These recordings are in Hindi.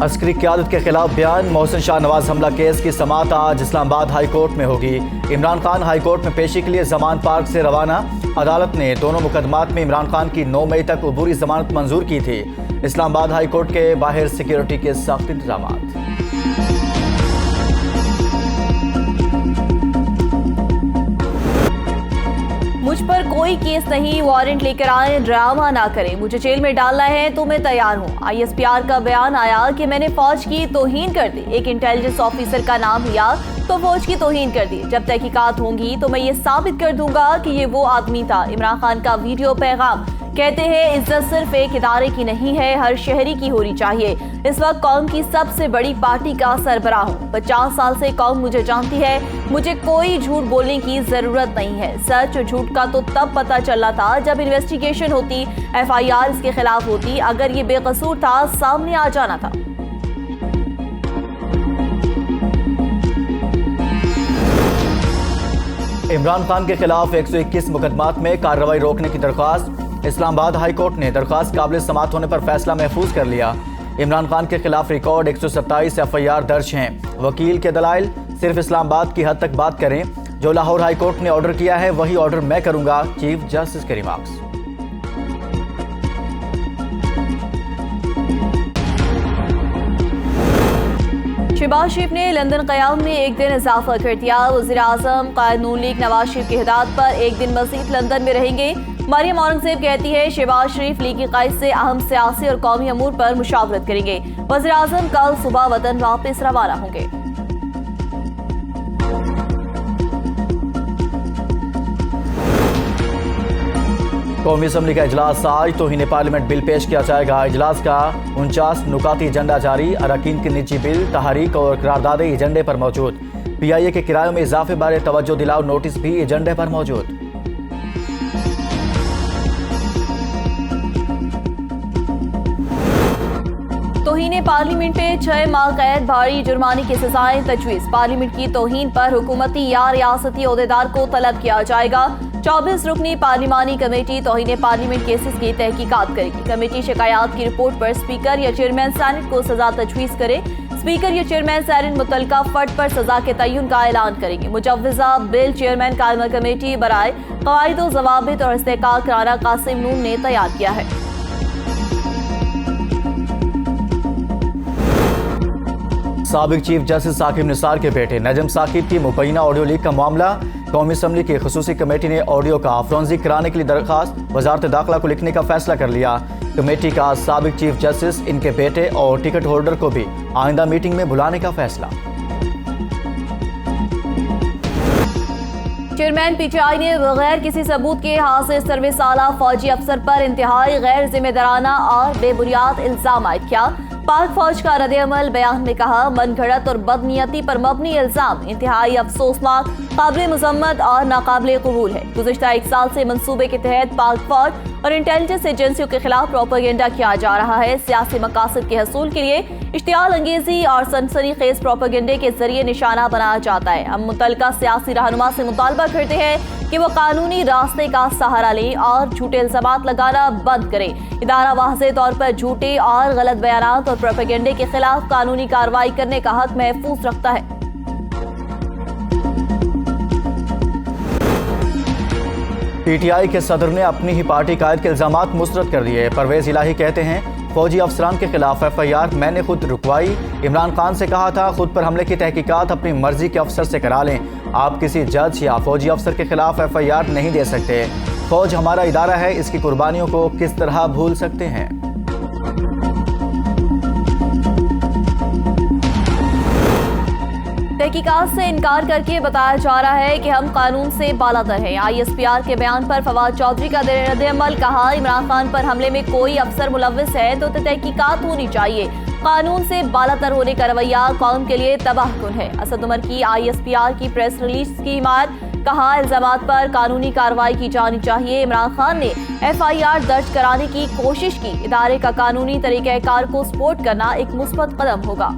अस्करी क़यादत के खिलाफ बयान। मोहसिन शाह नवाज हमला केस की समाअत आज इस्लामाबाद हाई कोर्ट में होगी। इमरान खान हाई कोर्ट में पेशी के लिए जमान पार्क से रवाना। अदालत ने दोनों मुकदमात में इमरान खान की 9 मई तक अबूरी जमानत मंजूर की थी। इस्लामाबाद हाई कोर्ट के बाहर सिक्योरिटी के सख्त इंतजाम। मुझ पर कोई केस नहीं, वारंट लेकर आए, ड्रामा ना करें, मुझे जेल में डालना है तो मैं तैयार हूँ। ISPR का बयान आया कि मैंने फौज की तौहीन कर दी। एक इंटेलिजेंस ऑफिसर का नाम लिया तो फौज की तौहीन कर दी। जब तहकीकात होंगी तो मैं ये साबित कर दूंगा कि ये वो आदमी था। इमरान खान का वीडियो पैगाम। कहते हैं इज्जत सिर्फ एक इदारे की नहीं है, हर शहरी की होनी चाहिए। इस वक्त कौम की सबसे बड़ी पार्टी का सरबराह हूँ। 50 साल से कौम मुझे जानती है, मुझे कोई झूठ बोलने की जरूरत नहीं है। सच और झूठ का तो तब पता चला था जब इन्वेस्टिगेशन होती, FIR इसके खिलाफ होती। अगर ये बेकसूर था, सामने आ जाना था। इमरान खान के खिलाफ 121 मुकदमात में कार्रवाई रोकने की दरख्वास्त। इस्लामाबाद हाई कोर्ट ने दरख्वास्त काबिल समाअत होने पर फैसला महफूज कर लिया। इमरान खान के खिलाफ रिकॉर्ड 127 FIR दर्ज हैं। वकील के दलाइल सिर्फ इस्लामाबाद की हद तक बात करें। जो लाहौर हाई कोर्ट ने ऑर्डर किया है वही ऑर्डर मैं करूंगा, चीफ जस्टिस के रिमार्क्स। शहबाज शरीफ ने लंदन क़याम में एक दिन इजाफा कर दिया। वज़ीर-ए-आज़म क़ायद नून लीग नवाज शरीफ की हिदायत पर एक दिन मज़ीद लंदन में रहेंगे। मरियम औरंगज़ेब कहती है शहबाज शरीफ लीग की क़ायद से अहम सियासी और कौमी अमूर पर मुशावरत करेंगे। वज़ीर-ए-आज़म कल सुबह वतन वापस रवाना होंगे। कौमी असम्बली का इजलास आज। तौहीन पार्लियामेंट बिल पेश किया जाएगा। इजलास का 49 नुकाती एजेंडा जारी। अरकान के निजी बिल, तहरीक और करारदादे एजेंडे पर मौजूद। PIA के किरायों में इजाफे बारे तवज्जो दिलाओ नोटिस भी एजेंडे पर मौजूद। तौहीन पार्लियामेंट पे 6 माह कैद, भारी जुर्माने की सजाएं तजवीज़। पार्लियामेंट की तौहीन पर हुकूमती या रियासती ओहदेदार को तलब किया जाएगा। 24 रुकनी पार्लिमानी कमेटी तौहीन पार्लियामेंट केसेस की तहकीकात करेगी। कमेटी शिकायत की रिपोर्ट पर स्पीकर या चेयरमैन सेनेट को सजा तजवीज़ करे। स्पीकर या चेयरमैन सेनेट मुतल्लिका फर्द पर सजा के तय्युन का ऐलान करेंगे। मुजव्वज़ा बिल चेयरमैन कायमा कमेटी बराए क़वाइद व ज़वाबित और इस्तेहकाक राना कासिम नून ने तैयार किया है। साबिक चीफ जस्टिस साकिब निसार के बेटे नजम साकिब की मुबैना ऑडियो लीक का मामला। कौमी असम्बली की खुसूसी कमेटी ने ऑडियो का फोरेंसिक कराने के लिए दरख्वास्त वजारत दाखिला को लिखने का फैसला कर लिया। कमेटी का साबिक चीफ जस्टिस, इनके बेटे और टिकट होल्डर को भी आइंदा मीटिंग में बुलाने का फैसला। चेयरमैन PTI ने बगैर किसी सबूत के हाजिर सर्विस आला फौजी अफसर पर इंतहाई गैर जिम्मेदाराना और बेबुनियाद इल्जाम आयद किया। पाक फौज का रद्द-ए-अमल। बयान में कहा मनगढ़ंत और बदनीयती पर मबनी इल्जाम इंतहाई अफसोसनाक, काबिल मजम्मत और नाकाबिल कबूल है। गुज़िश्ता 1 साल से मंसूबे के तहत पाक फौज और इंटेलिजेंस एजेंसियों के खिलाफ प्रोपेगेंडा किया जा रहा है। सियासी मकासद के हसूल के लिए इश्तियाल अंगेजी और सनसनीखेज प्रोपेगेंडे के जरिए निशाना बनाया जाता है। हम मुतल्लिका सियासी रहनुमा से मुतालबा करते हैं कि वो कानूनी रास्ते का सहारा लें और झूठे इल्जामात लगाना बंद करें। इदारा वाज़े तौर पर झूठे और गलत बयानात और प्रोपेगेंडे के खिलाफ कानूनी कार्रवाई करने का हक महफूज रखता है। PTI के सदर ने अपनी ही पार्टी कायद के इल्जामात मुस्तरद कर दिए। परवेज इलाही कहते हैं फौजी अफसरान के खिलाफ FIR मैंने खुद रुकवाई। इमरान खान से कहा था खुद पर हमले की तहकीकात अपनी मर्जी के अफसर से करा लें। आप किसी जज या फौजी अफसर के खिलाफ FIR नहीं दे सकते। फौज हमारा इदारा है, इसकी कुर्बानियों को किस तरह भूल सकते हैं। तहकीकात से इनकार करके बताया जा रहा है कि हम कानून से बालातर हैं। ISPR के बयान पर फवाद चौधरी का रद्द-ए-अमल। कहा इमरान खान पर हमले में कोई अफसर मुलव्विस है तो तहकीकात होनी चाहिए। कानून से बालातर होने का रवैया कौम के लिए तबाहकुन है। असद उमर की ISPR की प्रेस रिलीज की हिमायत। कहा इल्जामात पर कानूनी कार्रवाई की जानी चाहिए। इमरान खान ने FIR दर्ज कराने की कोशिश की। इदारे का कानूनी तरीक़ाकार को सपोर्ट करना एक मुस्बत कदम होगा।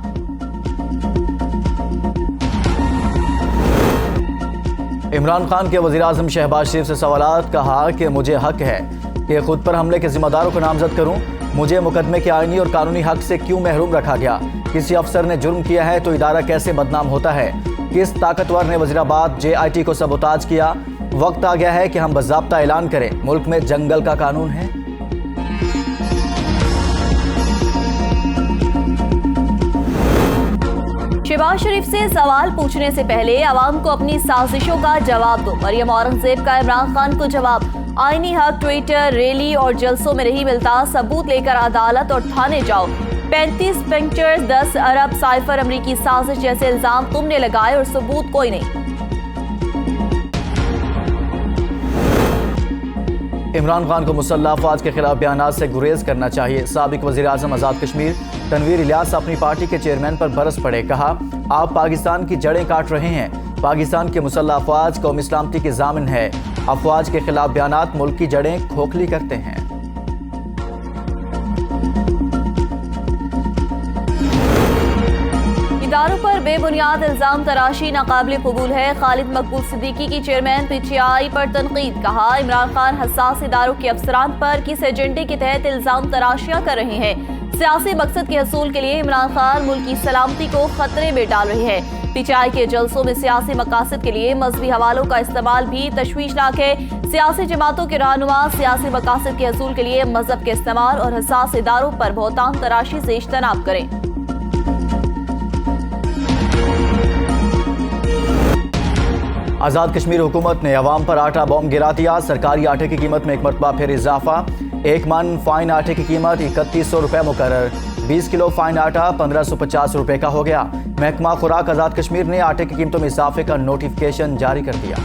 इमरान खान के वज़ीर-ए-आज़म शहबाज शरीफ से सवालात। कहा कि मुझे हक है कि खुद पर हमले के जिम्मेदारों को नामजद करूं। मुझे मुकदमे के आईनी और कानूनी हक से क्यों महरूम रखा गया? किसी अफसर ने जुर्म किया है तो इदारा कैसे बदनाम होता है? किस ताकतवर ने वजीराबाद JIT को सबोताज किया? वक्त आ गया है कि हम बाज़ाब्ता ऐलान करें, मुल्क में जंगल का कानून है। शहबाज शरीफ से सवाल पूछने से पहले अवाम को अपनी साजिशों का जवाब दो। मरियम औरंगजेब का इमरान खान को जवाब। आईनी हक ट्विटर, रैली और जलसों में नहीं मिलता, सबूत लेकर अदालत और थाने जाओ। 35 पिक्चर्स, 10 अरब साइफर, अमरीकी साजिश जैसे इल्जाम तुमने लगाए और सबूत कोई नहीं। इमरान खान को मुसल्लह अफवाज के खिलाफ बयानात से गुरेज करना चाहिए। साबिक वज़ीर आज़म आज़ाद कश्मीर तनवीर इलियास अपनी पार्टी के चेयरमैन पर बरस पड़े। कहा, आप पाकिस्तान की जड़ें काट रहे हैं। पाकिस्तान के मुसल्लह अफवाज कौमी सलामती की ज़ामिन है। अफवाज के खिलाफ बयानात मुल्क की जड़ें खोखली करते हैं। इदारों पर बेबुनियाद इल्जाम तराशी नाकाबिल कबूल है। खालिद मकबूल सिद्दीकी की चेयरमैन PTI पर तनकीद। कहा, इमरान खान हसास इदारों के अफसरान पर किस एजेंडे के तहत इल्जाम तराशियां कर रहे हैं। सियासी मकसद के हसूल के लिए इमरान खान मुल्क की सलामती को खतरे में डाल रहे हैं। PTI के जलसों में सियासी मकासद के लिए मजहबी हवालों का इस्तेमाल भी तशवीशनाक है। सियासी जमातों के रहनुमा सियासी मकासद के हसूल के लिए मजहब के इस्तेमाल और हसास इदारों पर बहुतान तराशी से इज्तनाब करें। आज़ाद कश्मीर हुकूमत ने अवाम पर आटा बॉम्ब गिरा दिया। सरकारी आटे की कीमत में एक मरतबा फिर इजाफा। 1 मन फाइन आटे की कीमत 3100 रुपये मुकर्रर। 20 किलो फाइन आटा 1550 रुपये का हो गया। महकमा खुराक आज़ाद कश्मीर ने आटे की कीमतों में इजाफे का नोटिफिकेशन जारी कर दिया।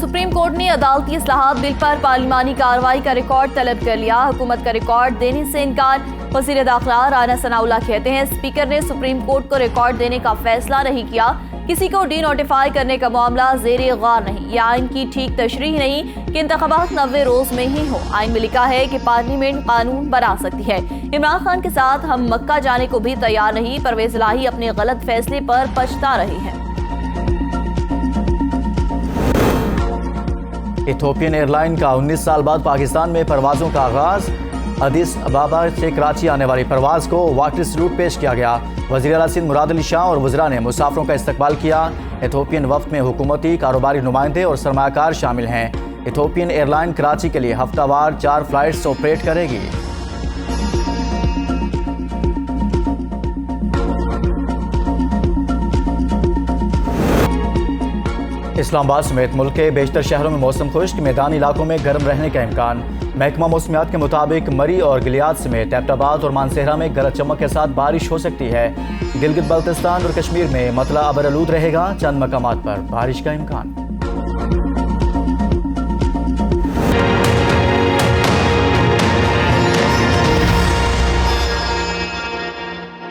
सुप्रीम कोर्ट ने अदालती इस्लाहात बिल पर पार्लिमानी कार्रवाई का रिकॉर्ड तलब कर लिया। हुकूमत का रिकॉर्ड देने से इनकार। वज़ीर दाखिला राना सनाउल्लाह कहते हैं, स्पीकर ने सुप्रीम कोर्ट को रिकॉर्ड देने का फैसला नहीं किया। किसी को डी नोटिफाई करने का मामला ज़ेरे गौर नहीं। यह आइन की ठीक तशरीह नहीं कि इंतखाबात 90 रोज में ही हो। आइन में लिखा है कि पार्लियामेंट कानून बना सकती है। इमरान खान के साथ हम मक्का जाने को भी तैयार नहीं। परवेज इलाही अपने गलत फैसले पर पछता रहे हैं। इथोपियन एयरलाइन का 19 साल बाद पाकिस्तान में परवाजों का आगाज। अदिस अबाबा से कराची आने वाली परवाज को वाटिस रूट पेश किया गया। वज़ीर आला सिंध मुराद अली शाह और वज़रा ने मुसाफिरों का इस्तकबाल किया। इथोपियन वफ्द में हुकूमती कारोबारी नुमाइंदे और सरमायाकार शामिल हैं। इथोपियन एयरलाइन कराची के लिए हफ्तावार 4 फ्लाइट्स ऑपरेट करेगी। इस्लामाबाद समेत मुल्क के बेशतर शहरों में मौसम खुश्क, मैदानी इलाकों में गर्म रहने का इम्कान। महकमा मौसमियात के मुताबिक मरी और गिलियात समेत एबटाबाद और मानसेहरा में गरज चमक के साथ बारिश हो सकती है। गिलगित बल्तिस्तान और कश्मीर में मतला अबरआलूद रहेगा। चंद मकामात पर बारिश का इम्कान।